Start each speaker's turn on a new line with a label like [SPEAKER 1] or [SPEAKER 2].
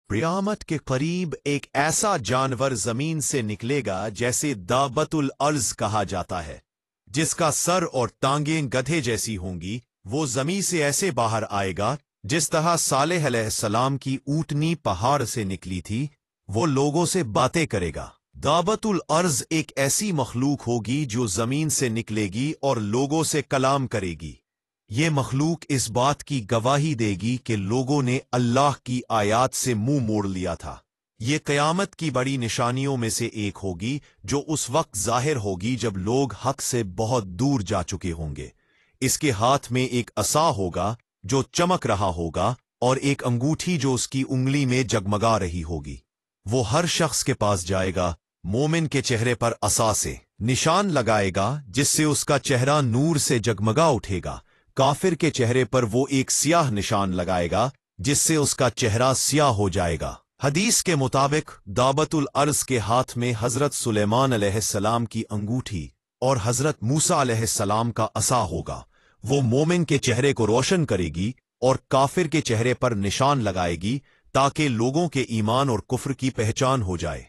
[SPEAKER 1] قیامت کے قریب ایک ایسا جانور زمین سے نکلے گا جیسے دابۃ الارض کہا جاتا ہے، جس کا سر اور ٹانگیں گدھے جیسی ہوں گی۔ وہ زمین سے ایسے باہر آئے گا جس طرح صالح علیہ السلام کی اونٹنی پہاڑ سے نکلی تھی۔ وہ لوگوں سے باتیں کرے گا۔ دابۃ الارض ایک ایسی مخلوق ہوگی جو زمین سے نکلے گی اور لوگوں سے کلام کرے گی۔ یہ مخلوق اس بات کی گواہی دے گی کہ لوگوں نے اللہ کی آیات سے منہ موڑ لیا تھا۔ یہ قیامت کی بڑی نشانیوں میں سے ایک ہوگی جو اس وقت ظاہر ہوگی جب لوگ حق سے بہت دور جا چکے ہوں گے۔ اس کے ہاتھ میں ایک عصا ہوگا جو چمک رہا ہوگا اور ایک انگوٹھی جو اس کی انگلی میں جگمگا رہی ہوگی۔ وہ ہر شخص کے پاس جائے گا، مومن کے چہرے پر عصا سے نشان لگائے گا جس سے اس کا چہرہ نور سے جگمگا اٹھے گا۔ کافر کے چہرے پر وہ ایک سیاہ نشان لگائے گا جس سے اس کا چہرہ سیاہ ہو جائے گا۔ حدیث کے مطابق دابۃ الارض کے ہاتھ میں حضرت سلیمان علیہ السلام کی انگوٹھی اور حضرت موسیٰ علیہ السلام کا عصا ہوگا۔ وہ مومن کے چہرے کو روشن کرے گی اور کافر کے چہرے پر نشان لگائے گی تاکہ لوگوں کے ایمان اور کفر کی پہچان ہو جائے۔